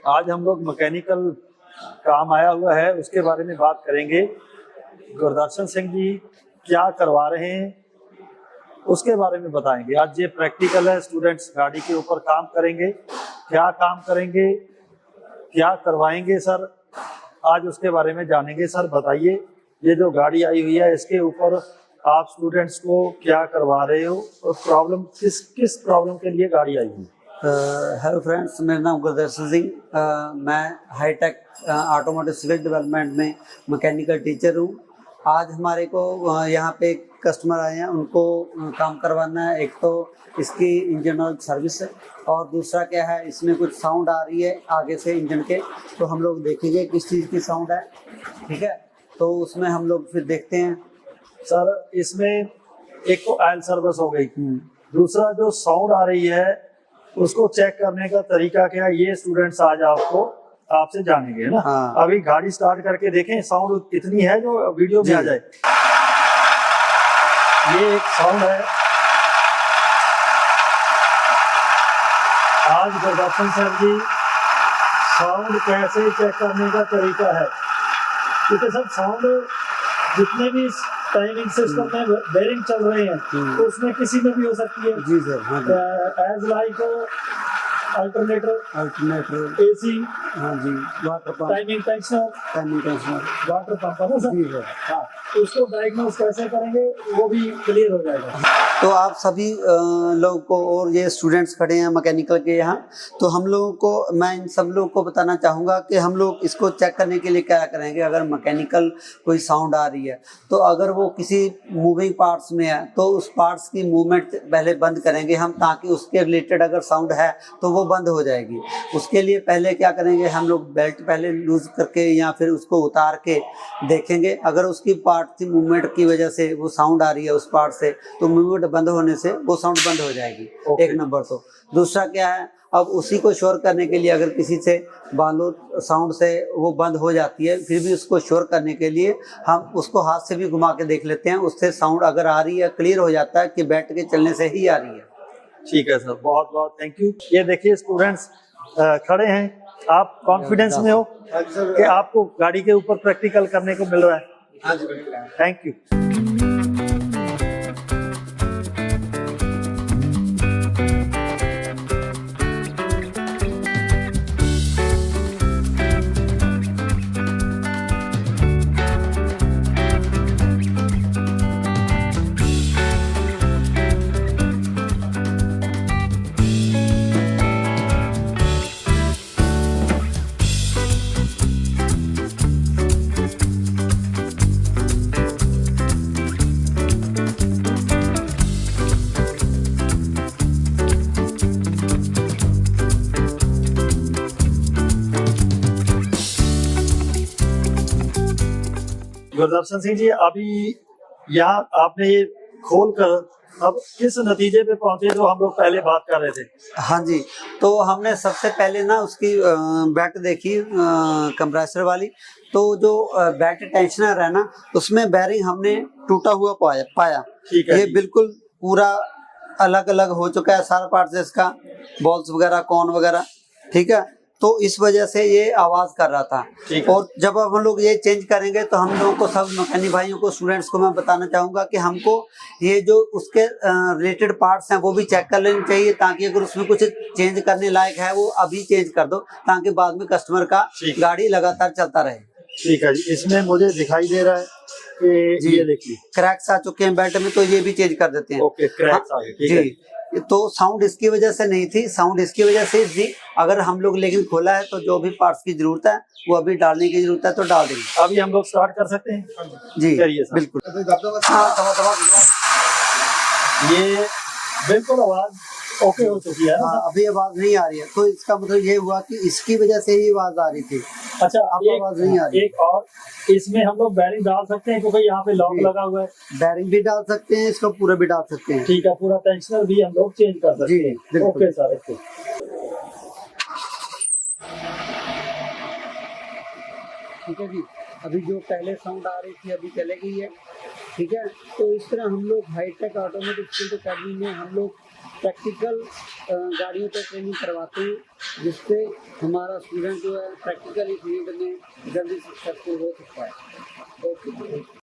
आज हम लोग मैकेनिकल काम आया हुआ है उसके बारे में बात करेंगे। गुरदर्शन सिंह जी क्या करवा रहे हैं उसके बारे में बताएंगे। आज ये प्रैक्टिकल है, स्टूडेंट्स गाड़ी के ऊपर काम करेंगे। क्या काम करेंगे, क्या करवाएंगे सर, आज उसके बारे में जानेंगे। सर बताइए, ये जो गाड़ी आई हुई है इसके ऊपर आप स्टूडेंट्स को क्या करवा रहे हो और प्रॉब्लम किस प्रॉब्लम के लिए गाड़ी आई हुई? हेलो फ्रेंड्स, मेरा नाम गुरदर्शन सिंह, मैं हाईटेक ऑटोमोटिव सिविल डेवलपमेंट में मैकेनिकल टीचर हूँ। आज हमारे को यहाँ पे कस्टमर आए हैं, उनको काम करवाना है। एक तो इसकी इंजन ऑयल सर्विस है और दूसरा क्या है, इसमें कुछ साउंड आ रही है आगे से इंजन के, तो हम लोग देखेंगे किस चीज़ की साउंड है। ठीक है, तो उसमें हम लोग फिर देखते हैं। सर इसमें एक तो ऑयल सर्विस हो गई, दूसरा जो साउंड आ रही है उसको चेक करने का तरीका क्या है, ये स्टूडेंट्स आज आपसे जानेंगे ना। हाँ। अभी गाड़ी स्टार्ट करके देखें साउंड कितनी है जो वीडियो में आ जाए। ये एक साउंड है। आज गुरदर्शन सर जी साउंड कैसे चेक करने का तरीका है, क्योंकि सब साउंड जितने भी टाइमिंग सिस्टम में बेरिंग चल रहे हैं तो उसमें किसी में भी हो सकती है। जी सर, हाँ जी। एज लाइक अल्टरनेटर, एसी, हाँ जी, water pump, timing tensioner, water pump है ना सर। जी सर। हाँ, तो उसको डायग्नोस कैसे करेंगे वो भी क्लियर हो जाएगा। तो आप सभी लोगों को, और ये स्टूडेंट्स खड़े हैं मैकेनिकल के यहाँ, तो हम लोगों को, मैं इन सब लोगों को बताना चाहूँगा कि हम लोग इसको चेक करने के लिए क्या करेंगे। अगर मैकेनिकल कोई साउंड आ रही है तो अगर वो किसी मूविंग पार्ट्स में है तो उस पार्ट्स की मूवमेंट पहले बंद करेंगे हम, ताकि उसके रिलेटेड अगर साउंड है तो वो बंद हो जाएगी। उसके लिए पहले क्या करेंगे, हम लोग बेल्ट पहले लूज करके या फिर उसको उतार के देखेंगे। अगर उसकी पार्ट की मूवमेंट की वजह से वो साउंड आ रही है उस पार्ट से, तो मूवमेंट बंद होने से वो साउंड बंद हो जाएगी। एक नंबर। तो दूसरा क्या है, अब उसी को श्योर करने के लिए अगर किसी से बालो साउंड से वो बंद हो जाती है, फिर भी उसको श्योर करने के लिए हम उसको हाथ से भी घुमा के देख लेते हैं। उससे साउंड अगर आ रही है, क्लियर हो जाता है कि बैठ के चलने से ही आ रही है। ठीक है सर, बहुत बहुत थैंक यू। ये देखिए स्टूडेंट्स खड़े हैं, आप कॉन्फिडेंस में हो कि आपको गाड़ी के ऊपर प्रैक्टिकल करने को मिल रहा है? हाँ जी, थैंक यू। गुरदर्शन सिंह जी, अभी यहाँ आपने ये खोल कर अब किस नतीजे पे पहुंचे जो हम लोग पहले बात कर रहे थे? हाँ जी, तो हमने सबसे पहले ना उसकी बैट देखी कंप्रेसर वाली। तो जो बैट टेंशनर है ना, उसमें बैरिंग हमने टूटा हुआ पाया। ठीक है, ये बिल्कुल पूरा अलग अलग हो चुका है सारा पार्ट इसका, बॉल्स वगैरह, कॉन वगैरह। ठीक है, तो इस वजह से ये आवाज कर रहा था। और जब अब हम लोग ये चेंज करेंगे तो हम लोगों को, सब मैकेनिक भाइयों को, स्टूडेंट्स को मैं बताना चाहूँगा कि हमको ये जो उसके रिलेटेड पार्ट्स हैं वो भी चेक कर लेने चाहिए, ताकि अगर उसमें कुछ चेंज करने लायक है वो अभी चेंज कर दो, ताकि बाद में कस्टमर का गाड़ी लगातार चलता रहे। ठीक है जी, इसमें मुझे दिखाई दे रहा है कि ये देखिए क्रैक्स आ चुके हैं बेल्ट में, तो ये भी चेंज कर देते हैं। ओके, क्रैक्स आ गए। ठीक है जी, तो साउंड इसकी वजह से नहीं थी, साउंड इसकी वजह से थी। अगर हम लोग लेकिन खोला है तो जो भी पार्ट्स की जरूरत है वो अभी डालने की जरूरत है तो डाल देंगे। अभी हम लोग स्टार्ट कर सकते हैं? जी बिल्कुल। ये बिल्कुल आवाज ओके हो चुकी है। हाँ, अभी आवाज नहीं आ रही है, तो इसका मतलब ये हुआ कि इसकी वजह से ही आवाज आ रही थी। अच्छा, अब आवाज नहीं आ रही। एक और, इसमें हम लोग बैरिंग डाल सकते हैं क्योंकि यहाँ पे लॉक लगा हुआ है। बैरिंग भी डाल सकते हैं, इसको पूरा भी डाल सकते हैं। ठीक है, पूरा टेंशनर भी हम लोग चेंज कर सकते हैं। Okay sir, okay. ठीक है जी, अभी जो पहले साउंड आ रही थी अभी चले गई है। ठीक है, तो इस तरह हम लोग हाईटेक ऑटोमेटिक स्किल अकेडमी में हम लोग प्रैक्टिकल गाड़ियों पर ट्रेनिंग करवाते हैं, जिससे हमारा स्टूडेंट जो है प्रैक्टिकली फील्ड में जल्दी सक्सेसफुल हो सकता है। ओके।